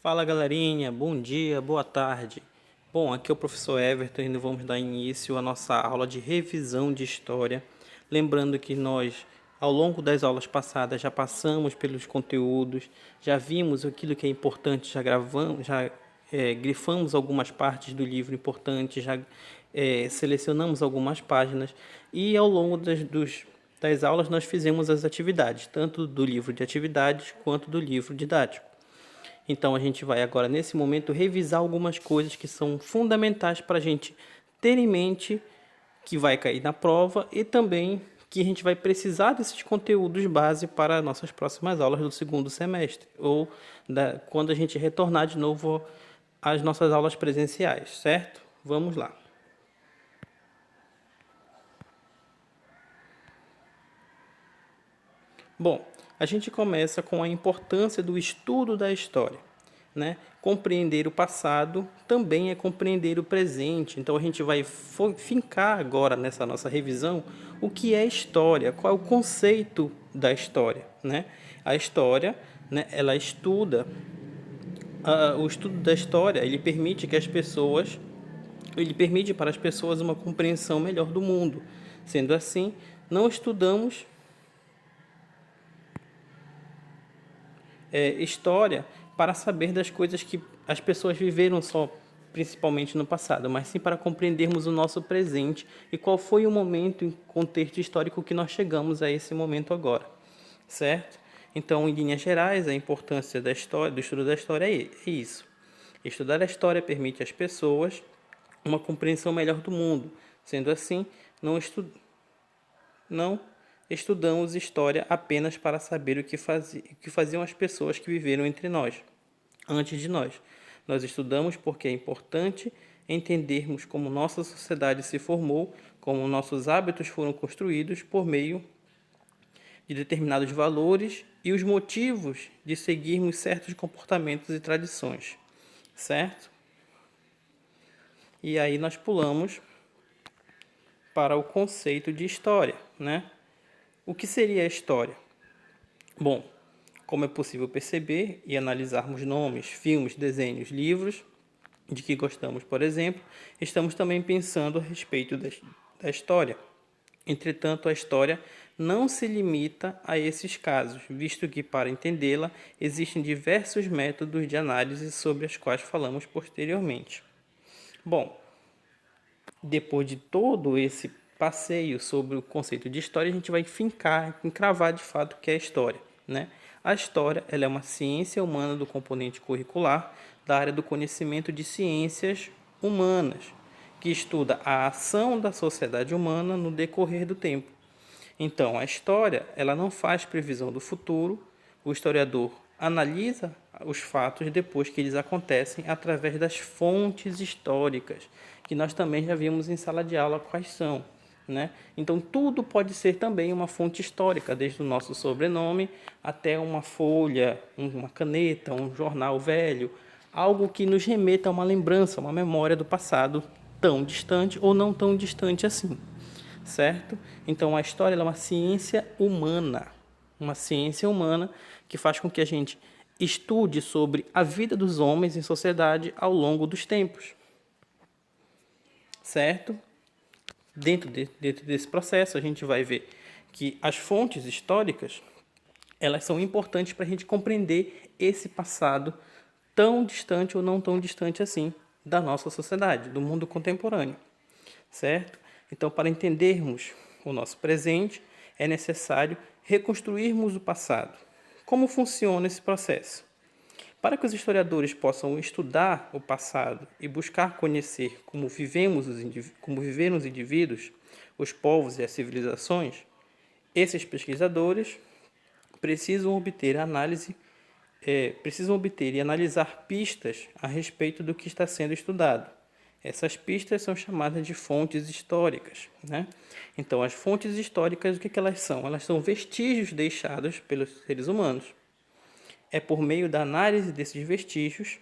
Fala galerinha, bom dia, boa tarde. Bom, aqui é o professor Everton e vamos dar início à nossa aula de revisão de história. Lembrando que nós, ao longo das aulas passadas, já passamos pelos conteúdos, já vimos aquilo que é importante, já gravamos, grifamos algumas partes do livro importantes, selecionamos algumas páginas e ao longo das aulas nós fizemos as atividades, tanto do livro de atividades quanto do livro didático. Então a gente vai agora, nesse momento, revisar algumas coisas que são fundamentais para a gente ter em mente que vai cair na prova e também que a gente vai precisar desses conteúdos base para nossas próximas aulas do segundo semestre ou quando a gente retornar de novo às nossas aulas presenciais, certo? Vamos lá. Bom, a gente começa com a importância do estudo da história, né? Compreender o passado também é compreender o presente. Então a gente vai fincar agora nessa nossa revisão o que é história, qual é o conceito da história, né? A história, né, ela estuda o estudo da história, ele permite para as pessoas uma compreensão melhor do mundo. Sendo assim, não estudamos história para saber das coisas que as pessoas viveram só principalmente no passado, mas sim para compreendermos o nosso presente e qual foi o momento em contexto histórico que nós chegamos a esse momento agora, certo? Então, em linhas gerais, a importância da história, do estudo da história é isso. Estudar a história permite às pessoas uma compreensão melhor do mundo. Sendo assim, não estudamos história apenas para saber o que faziam as pessoas que viveram entre nós, antes de nós. Nós estudamos porque é importante entendermos como nossa sociedade se formou, como nossos hábitos foram construídos por meio de determinados valores e os motivos de seguirmos certos comportamentos e tradições, certo? E aí nós pulamos para o conceito de história, né? O que seria a história? Bom, como é possível perceber e analisarmos nomes, filmes, desenhos, livros de que gostamos, por exemplo, estamos também pensando a respeito da história. Entretanto, a história não se limita a esses casos, visto que, para entendê-la, existem diversos métodos de análise sobre os quais falamos posteriormente. Bom, depois de todo esse passeio sobre o conceito de história, a gente vai encravar de fato o que é história, né? A história, ela é uma ciência humana do componente curricular da área do conhecimento de ciências humanas, que estuda a ação da sociedade humana no decorrer do tempo. Então, a história, ela não faz previsão do futuro, o historiador analisa os fatos depois que eles acontecem através das fontes históricas, que nós também já vimos em sala de aula quais são, né? Então, tudo pode ser também uma fonte histórica, desde o nosso sobrenome até uma folha, uma caneta, um jornal velho, algo que nos remeta a uma lembrança, uma memória do passado tão distante ou não tão distante assim, certo? Então a história é uma ciência humana que faz com que a gente estude sobre a vida dos homens em sociedade ao longo dos tempos, certo? Dentro desse processo a gente vai ver que as fontes históricas elas são importantes para a gente compreender esse passado tão distante ou não tão distante assim da nossa sociedade, do mundo contemporâneo, certo? Então, para entendermos o nosso presente, é necessário reconstruirmos o passado. Como funciona esse processo? Para que os historiadores possam estudar o passado e buscar conhecer como viveram os indivíduos, os povos e as civilizações, esses pesquisadores precisam precisam obter e analisar pistas a respeito do que está sendo estudado. Essas pistas são chamadas de fontes históricas, né? Então, as fontes históricas, o que elas são? Elas são vestígios deixados pelos seres humanos. É por meio da análise desses vestígios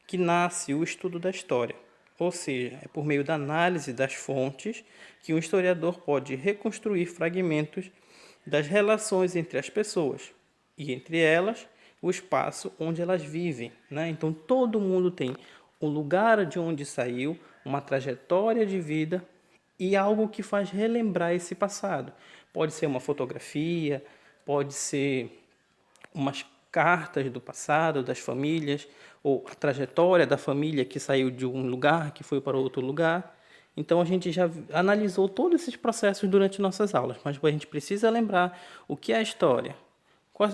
que nasce o estudo da história. Ou seja, é por meio da análise das fontes que um historiador pode reconstruir fragmentos das relações entre as pessoas e, entre elas, o espaço onde elas vivem, né? Então, todo mundo tem o lugar de onde saiu, uma trajetória de vida e algo que faz relembrar esse passado. Pode ser uma fotografia, pode ser umas cartas do passado, das famílias, ou a trajetória da família que saiu de um lugar, que foi para outro lugar. Então, a gente já analisou todos esses processos durante nossas aulas, mas a gente precisa lembrar o que é a história,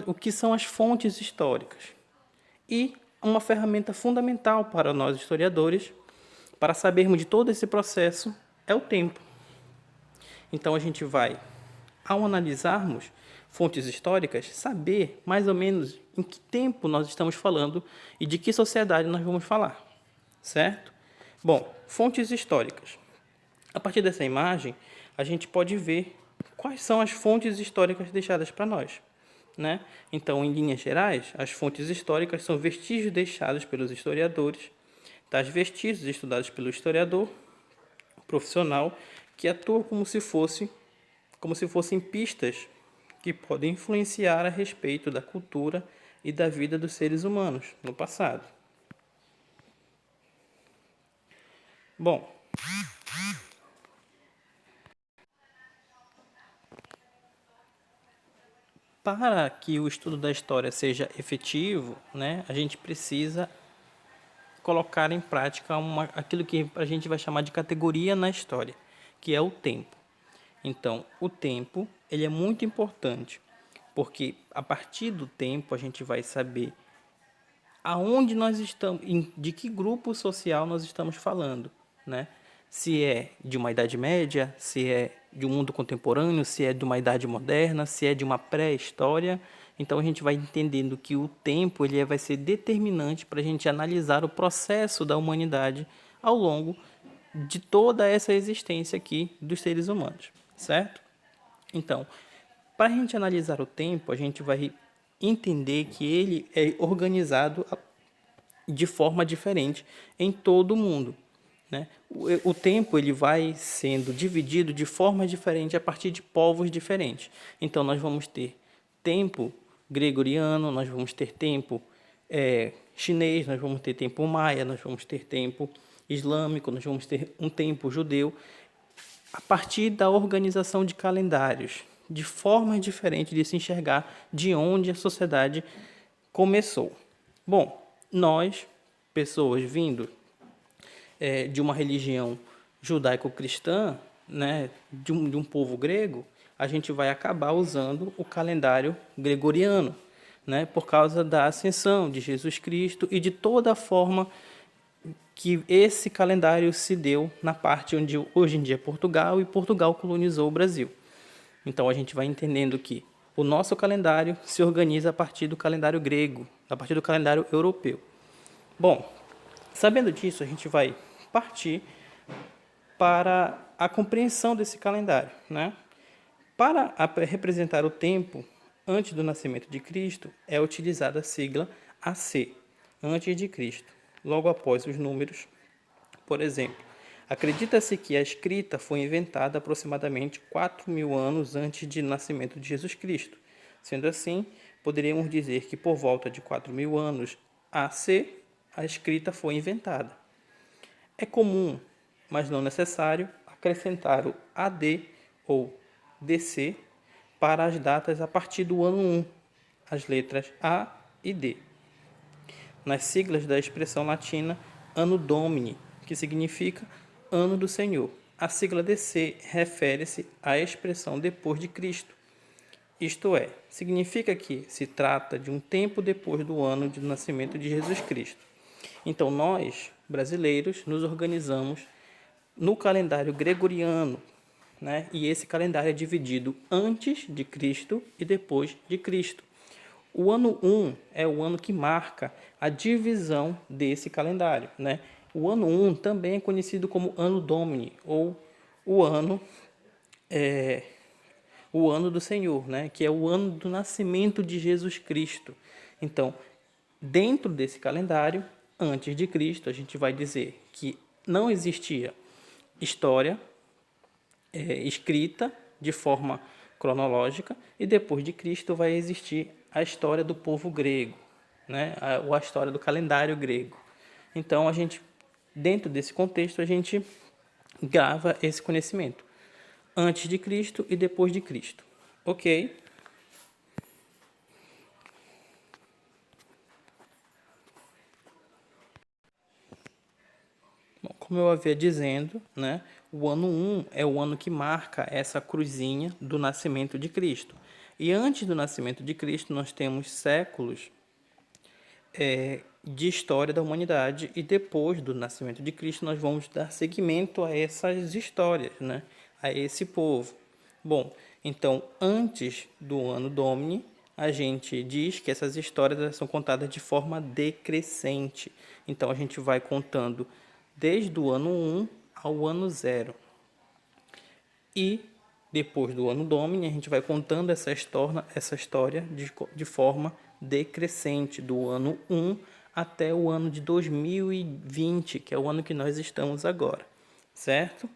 o que são as fontes históricas. E uma ferramenta fundamental para nós historiadores, para sabermos de todo esse processo, é o tempo. Então, a gente vai, ao analisarmos fontes históricas, saber mais ou menos em que tempo nós estamos falando e de que sociedade nós vamos falar, certo? Bom, fontes históricas. A partir dessa imagem, a gente pode ver quais são as fontes históricas deixadas para nós, né? Então, em linhas gerais, as fontes históricas são vestígios deixados pelos historiadores, tais vestígios estudados pelo historiador profissional que atua como se fossem pistas que podem influenciar a respeito da cultura e da vida dos seres humanos no passado. Bom, para que o estudo da história seja efetivo, né, a gente precisa colocar em prática aquilo que a gente vai chamar de categoria na história, que é o tempo. Então, o tempo ele é muito importante, porque a partir do tempo a gente vai saber aonde nós estamos, de que grupo social nós estamos falando, né? Se é de uma idade média, se é de um mundo contemporâneo, se é de uma idade moderna, se é de uma pré-história. Então a gente vai entendendo que o tempo ele vai ser determinante para a gente analisar o processo da humanidade ao longo de toda essa existência aqui dos seres humanos, certo? Então, para a gente analisar o tempo, a gente vai entender que ele é organizado de forma diferente em todo o mundo, né? O tempo ele vai sendo dividido de forma diferente a partir de povos diferentes. Então, nós vamos ter tempo gregoriano, nós vamos ter tempo chinês, nós vamos ter tempo maia, nós vamos ter tempo islâmico, nós vamos ter um tempo judeu, a partir da organização de calendários, de formas diferentes de se enxergar de onde a sociedade começou. Bom, nós, pessoas vindo de uma religião judaico-cristã, né, de um povo grego, a gente vai acabar usando o calendário gregoriano, né, por causa da ascensão de Jesus Cristo e de toda a forma que esse calendário se deu na parte onde hoje em dia é Portugal, e Portugal colonizou o Brasil. Então a gente vai entendendo que o nosso calendário se organiza a partir do calendário grego, a partir do calendário europeu. Bom, sabendo disso, a gente vai partir para a compreensão desse calendário, né? Para representar o tempo antes do nascimento de Cristo, é utilizada a sigla AC, antes de Cristo, logo após os números. Por exemplo, acredita-se que a escrita foi inventada aproximadamente 4.000 anos antes do nascimento de Jesus Cristo. Sendo assim, poderíamos dizer que por volta de 4.000 anos AC, a escrita foi inventada. É comum, mas não necessário, acrescentar o AD ou DC para as datas a partir do ano 1, as letras A e D, nas siglas da expressão latina Anno Domini, que significa Ano do Senhor. A sigla DC refere-se à expressão depois de Cristo, isto é, significa que se trata de um tempo depois do ano de nascimento de Jesus Cristo. Então, nós, brasileiros, nos organizamos no calendário gregoriano, né? E esse calendário é dividido antes de Cristo e depois de Cristo. O ano 1 é o ano que marca a divisão desse calendário, né? O ano 1 também é conhecido como Anno Domini, ou o ano do Senhor, né? Que é o ano do nascimento de Jesus Cristo. Então, dentro desse calendário, antes de Cristo, a gente vai dizer que não existia história escrita de forma cronológica, e depois de Cristo vai existir a história do povo grego, né? Ou a história do calendário grego. Então, dentro desse contexto, a gente grava esse conhecimento. Antes de Cristo e depois de Cristo. Ok? Bom, como eu havia dizendo, né, o ano 1 é o ano que marca essa cruzinha do nascimento de Cristo. E antes do nascimento de Cristo, nós temos séculos de história da humanidade, e depois do nascimento de Cristo, nós vamos dar seguimento a essas histórias, né, a esse povo. Bom, então, antes do ano Domini, a gente diz que essas histórias são contadas de forma decrescente. Então, a gente vai contando desde o ano 1 ao ano 0. E depois do ano Domini, a gente vai contando essa história de forma decrescente, do ano 1 até o ano de 2020, que é o ano que nós estamos agora, certo?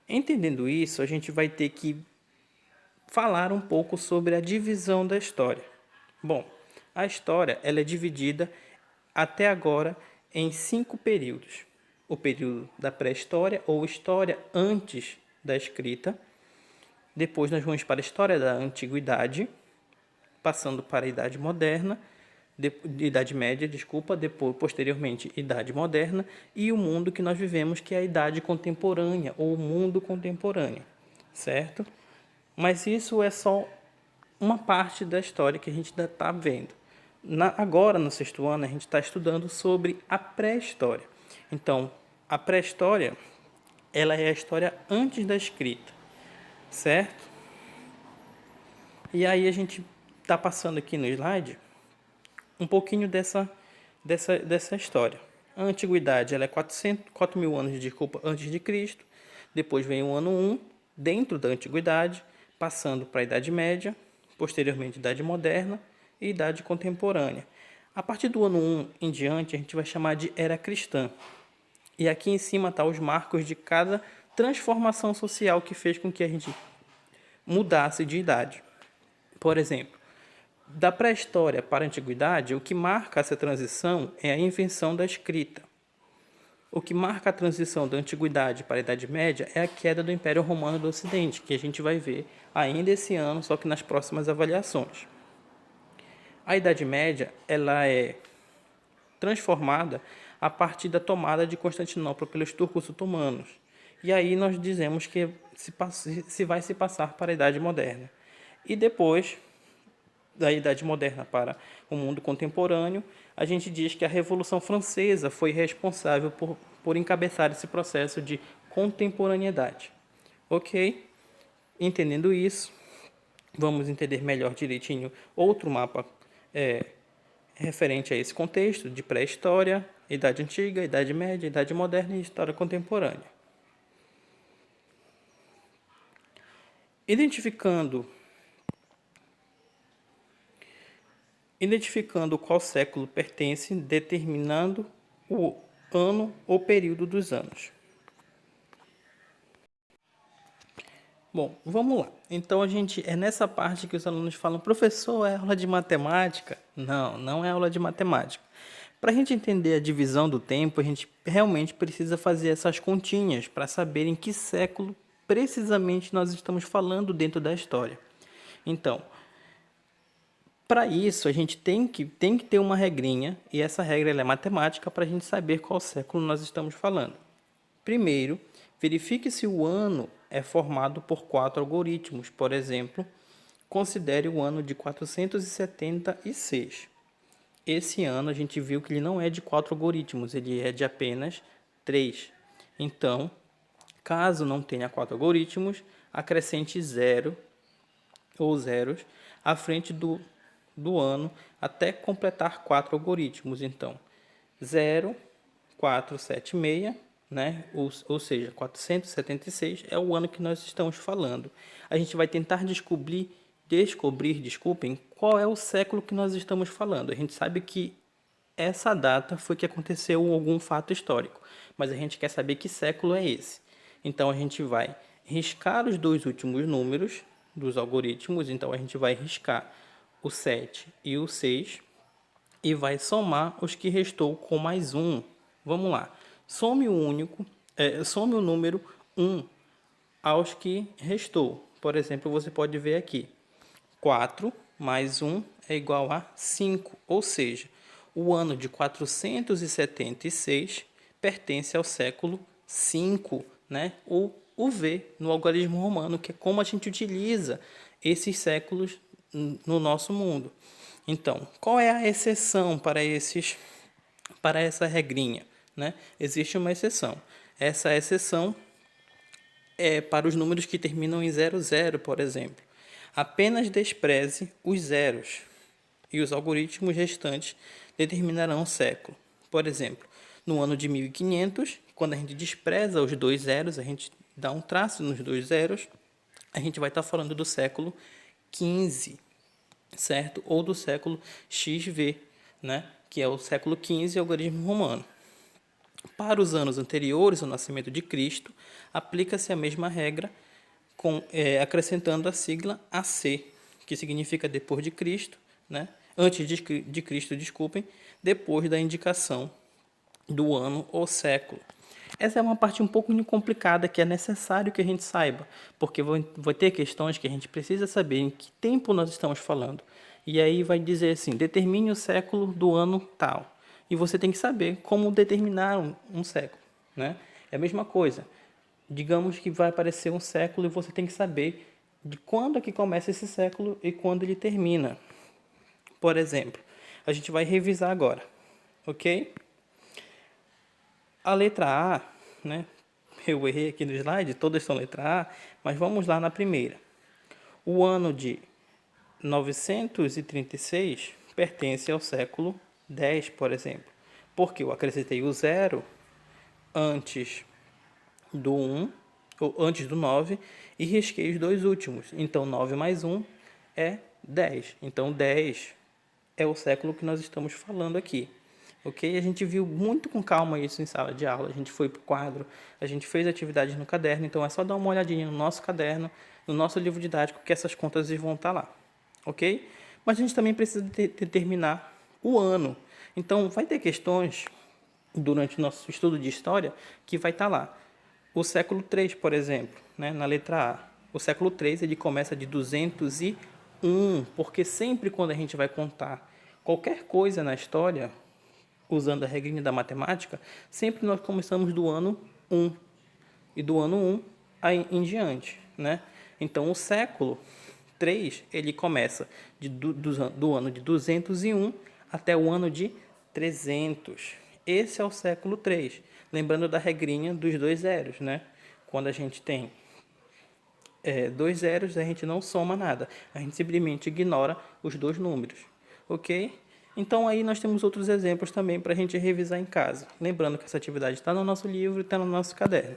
Entendendo isso, a gente vai ter que falar um pouco sobre a divisão da história. Bom, a história ela é dividida até agora em 5 períodos. O período da pré-história ou história antes da escrita. Depois nós vamos para a história da antiguidade, passando para a Idade Moderna, Idade Média, desculpa, depois, posteriormente, Idade Moderna, e o mundo que nós vivemos, que é a Idade Contemporânea, ou o mundo contemporâneo, certo? Mas isso é só uma parte da história que a gente ainda está vendo. Agora, no sexto ano, a gente está estudando sobre a pré-história. Então, a pré-história, ela é a história antes da escrita, certo? E aí a gente está passando aqui no slide um pouquinho dessa história. A antiguidade ela é 4 mil anos antes de Cristo. Depois vem o ano 1, dentro da antiguidade, passando para a Idade Média, posteriormente Idade Moderna e Idade Contemporânea. A partir do ano 1 em diante, a gente vai chamar de Era Cristã. E aqui em cima estão os marcos de cada transformação social que fez com que a gente mudasse de idade. Por exemplo, da pré-história para a antiguidade, o que marca essa transição é a invenção da escrita. O que marca a transição da antiguidade para a Idade Média é a queda do Império Romano do Ocidente, que a gente vai ver ainda esse ano, só que nas próximas avaliações. A Idade Média ela é transformada a partir da tomada de Constantinopla pelos turcos otomanos. E aí nós dizemos que se vai se passar para a Idade Moderna. E depois da Idade Moderna para o mundo contemporâneo, a gente diz que a Revolução Francesa foi responsável por encabeçar esse processo de contemporaneidade. Ok? Entendendo isso, vamos entender melhor direitinho outro mapa referente a esse contexto de pré-história, Idade Antiga, Idade Média, Idade Moderna e História Contemporânea. Identificando qual século pertence, determinando o ano ou período dos anos. Bom, vamos lá. Então, é nessa parte que os alunos falam, professor, é aula de matemática? Não, não é aula de matemática. Para a gente entender a divisão do tempo, a gente realmente precisa fazer essas continhas para saber em que século precisamente nós estamos falando dentro da história. Então, para isso, a gente tem que ter uma regrinha, e essa regra é matemática para a gente saber qual século nós estamos falando. Primeiro, verifique se o ano é formado por 4 algoritmos. Por exemplo, considere o ano de 476. Esse ano a gente viu que ele não é de 4 algoritmos, ele é de apenas 3. Então, caso não tenha 4 algoritmos, acrescente 0 ou zeros à frente do ano até completar 4 algoritmos. Então, 0, 476, né? Ou seja, 476 é o ano que nós estamos falando. A gente vai tentar descobrir, qual é o século que nós estamos falando. A gente sabe que essa data foi que aconteceu algum fato histórico, mas a gente quer saber que século é esse. Então a gente vai riscar os 2 últimos números dos algoritmos, então a gente vai riscar o 7 e o 6 e vai somar os que restou com mais um. Vamos lá. Some o número 1 aos que restou. Por exemplo, você pode ver aqui. 4 mais 1 é igual a 5, ou seja, o ano de 476 pertence ao século 5, né? Ou o V no algarismo romano, que é como a gente utiliza esses séculos no nosso mundo. Então, qual é a exceção para essa regrinha, né? Existe uma exceção. Essa exceção é para os números que terminam em 00, por exemplo. Apenas despreze os zeros e os algoritmos restantes determinarão o século. Por exemplo, no ano de 1500, quando a gente despreza os dois zeros, a gente dá um traço nos dois zeros, a gente vai estar falando do século XV, certo? Ou do século XV, né? Que é o século XV, algarismo romano. Para os anos anteriores ao nascimento de Cristo, aplica-se a mesma regra, acrescentando a sigla AC, que significa depois de Cristo, né? Antes de Cristo, desculpem, depois da indicação do ano ou século. Essa é uma parte um pouco complicada que é necessário que a gente saiba, porque vai ter questões que a gente precisa saber em que tempo nós estamos falando. E aí vai dizer assim, determine o século do ano tal. E você tem que saber como determinar um século, né? É a mesma coisa. Digamos que vai aparecer um século e você tem que saber de quando é que começa esse século e quando ele termina. Por exemplo, a gente vai revisar agora, ok? A letra A, né? Eu errei aqui no slide, todas são letra A, mas vamos lá na primeira. O ano de 936 pertence ao século X, por exemplo, porque eu acrescentei o zero antes do 1, ou antes do 9, e risquei os dois últimos. Então, 9 mais 1 é 10. Então, 10 é o século que nós estamos falando aqui. Ok? A gente viu muito com calma isso em sala de aula. A gente foi para o quadro, a gente fez atividades no caderno. Então, é só dar uma olhadinha no nosso caderno, no nosso livro didático, que essas contas vão estar lá. Ok? Mas a gente também precisa determinar o ano. Então, vai ter questões durante o nosso estudo de história que vai estar lá. O século III, por exemplo, né, na letra A. O século III ele começa de 201, porque sempre quando a gente vai contar qualquer coisa na história, usando a regrinha da matemática, sempre nós começamos do ano 1. E do ano 1 aí em diante, né? Então, o século 3 ele começa do ano de 201 até o ano de 300. Esse é o século 3. Lembrando da regrinha dos dois zeros, né? Quando a gente tem dois zeros, a gente não soma nada. A gente simplesmente ignora os dois números, ok? Então, aí nós temos outros exemplos também para a gente revisar em casa. Lembrando que essa atividade está no nosso livro e está no nosso caderno.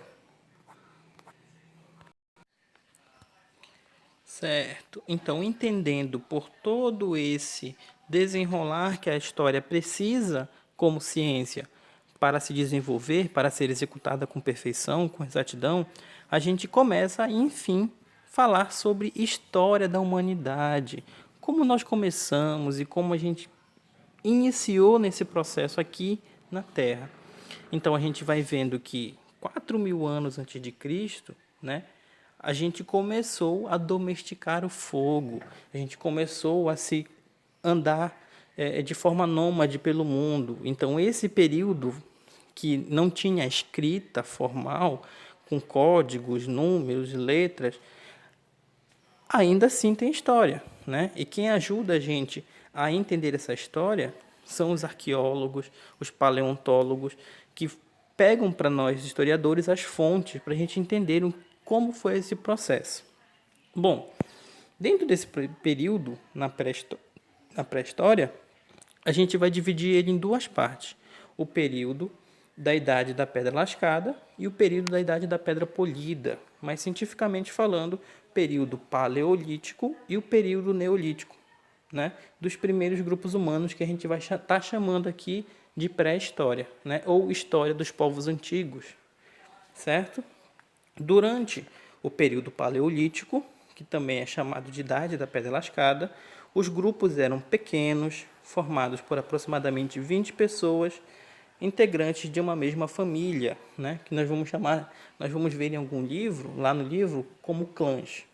Certo. Então, entendendo por todo esse desenrolar que a história precisa como ciência para se desenvolver, para ser executada com perfeição, com exatidão, a gente começa a, enfim, falar sobre história da humanidade, como nós começamos e como a gente iniciou nesse processo aqui na Terra. Então, a gente vai vendo que 4.000 anos antes de Cristo, né? A gente começou a domesticar o fogo, a gente começou a se andar de forma nômade pelo mundo. Então, esse período que não tinha escrita formal, com códigos, números, letras, ainda assim tem história, né? E quem ajuda a gente a entender essa história são os arqueólogos, os paleontólogos, que pegam para nós, historiadores, as fontes para a gente entender como foi esse processo. Bom, dentro desse período, na pré-história, a gente vai dividir ele em duas partes. O período da Idade da Pedra Lascada e o período da Idade da Pedra Polida. Mas, cientificamente falando, período paleolítico e o período neolítico, né? Dos primeiros grupos humanos que a gente vai estar chamando aqui de pré-história, né? Ou história dos povos antigos, certo? Durante o período paleolítico, que também é chamado de Idade da Pedra Lascada. Os grupos eram pequenos, formados por aproximadamente 20 pessoas, integrantes de uma mesma família, né? Que nós vamos ver em algum livro, lá no livro, como clãs.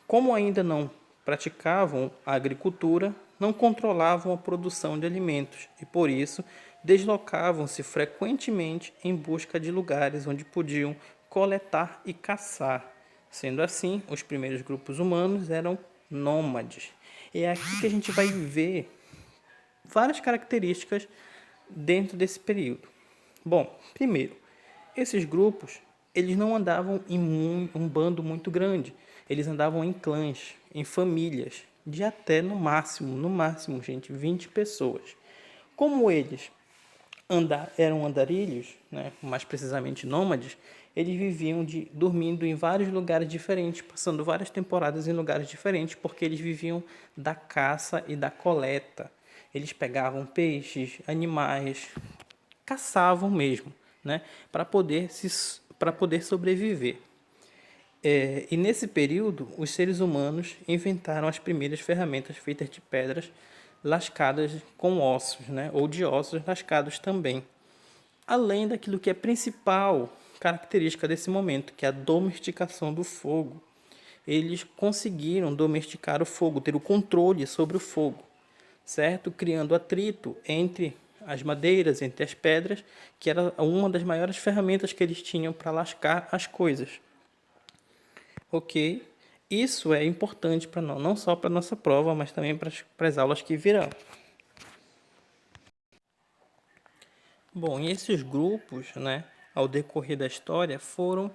Como ainda não praticavam a agricultura, não controlavam a produção de alimentos e, por isso, deslocavam-se frequentemente em busca de lugares onde podiam coletar e caçar. Sendo assim, os primeiros grupos humanos eram nômades. É aqui que a gente vai ver várias características dentro desse período. Bom, primeiro, esses grupos, eles não andavam em um bando muito grande. Eles andavam em clãs, em famílias, de até no máximo, gente, 20 pessoas. Como eles eram andarilhos, né, mais precisamente nômades, eles viviam dormindo em vários lugares diferentes, passando várias temporadas em lugares diferentes, porque eles viviam da caça e da coleta. Eles pegavam peixes, animais, caçavam mesmo, né, para poder sobreviver. E nesse período, os seres humanos inventaram as primeiras ferramentas feitas de pedras lascadas com ossos, né, ou de ossos lascados também. Além daquilo que é principal característica desse momento, que é a domesticação do fogo. Eles conseguiram domesticar o fogo, ter o controle sobre o fogo, certo? Criando atrito entre as madeiras, entre as pedras, que era uma das maiores ferramentas que eles tinham para lascar as coisas. Ok? Isso é importante para nós, não só para a nossa prova, mas também para as aulas que virão. Bom, e esses grupos, né, ao decorrer da história, foram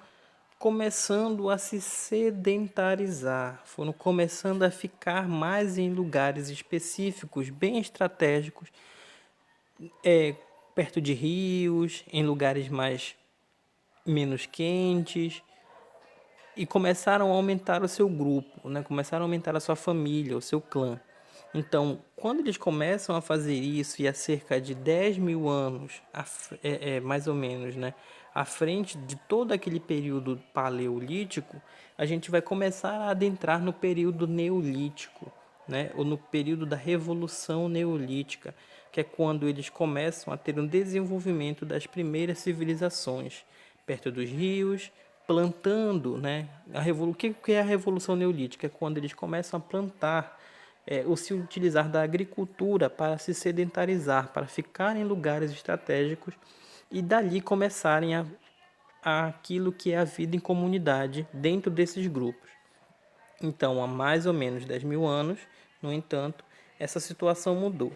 começando a se sedentarizar, foram começando a ficar mais em lugares específicos, bem estratégicos, perto de rios, em lugares menos quentes, e começaram a aumentar o seu grupo, né? Começaram a aumentar a sua família, o seu clã. Então, quando eles começam a fazer isso, e há cerca de 10 mil anos, mais ou menos, né? À frente de todo aquele período paleolítico, a gente vai começar a adentrar no período neolítico, né? Ou no período da Revolução Neolítica, que é quando eles começam a ter um desenvolvimento das primeiras civilizações, perto dos rios, plantando, né? O que é a Revolução Neolítica? É quando eles começam a plantar, ou se utilizar da agricultura para se sedentarizar, para ficar em lugares estratégicos e dali começarem aquilo que é a vida em comunidade dentro desses grupos. Então, há mais ou menos 10 mil anos, no entanto, essa situação mudou.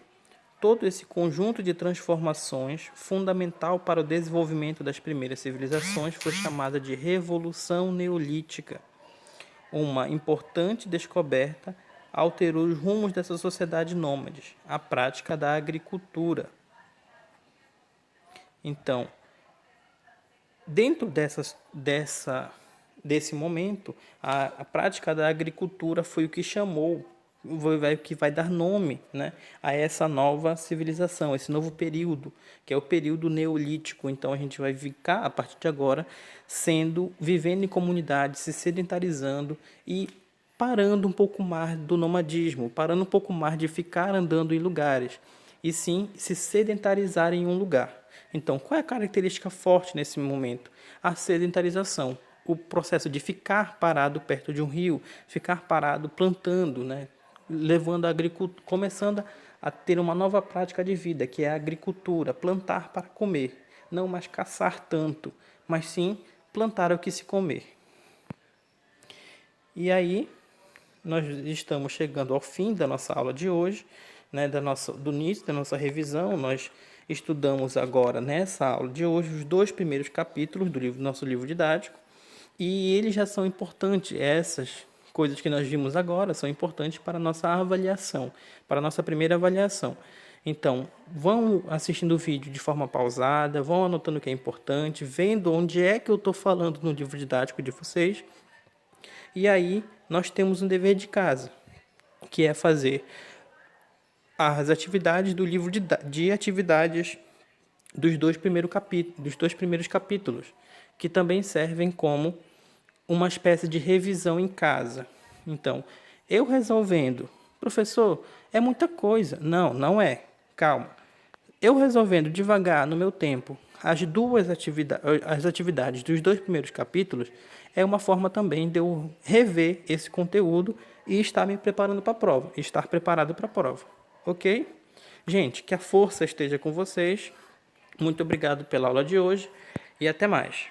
Todo esse conjunto de transformações, fundamental para o desenvolvimento das primeiras civilizações, foi chamada de Revolução Neolítica. Uma importante descoberta alterou os rumos dessa sociedade nômade, a prática da agricultura. Então, dentro desse momento, a prática da agricultura foi o que que vai dar nome, né, a essa nova civilização, esse novo período, que é o período neolítico. Então a gente vai ficar, a partir de agora, vivendo em comunidade, se sedentarizando e parando um pouco mais do nomadismo, parando um pouco mais de ficar andando em lugares, e sim se sedentarizar em um lugar. Então, qual é a característica forte nesse momento? A sedentarização, o processo de ficar parado perto de um rio, ficar parado plantando, né? Levando a agricultura, começando a ter uma nova prática de vida, que é a agricultura, plantar para comer, não mais caçar tanto, mas sim plantar o que se comer. E aí, nós estamos chegando ao fim da nossa aula de hoje, né, do início da nossa revisão. Nós estudamos agora, nessa aula de hoje, os 2 primeiros capítulos do nosso livro didático, e eles já são importantes. Essas coisas que nós vimos agora são importantes para a nossa avaliação, para a nossa primeira avaliação. Então, vão assistindo o vídeo de forma pausada, vão anotando o que é importante, vendo onde é que eu estou falando no livro didático de vocês. E aí, nós temos um dever de casa, que é fazer as atividades do livro de atividades dos 2 primeiros capítulos, que também servem como uma espécie de revisão em casa. Então, eu resolvendo, professor, é muita coisa. Não, não é. Calma. Eu resolvendo devagar no meu tempo as atividades dos 2 primeiros capítulos é uma forma também de eu rever esse conteúdo e estar me preparando para a prova, estar preparado para a prova, ok? Gente, que a força esteja com vocês. Muito obrigado pela aula de hoje e até mais.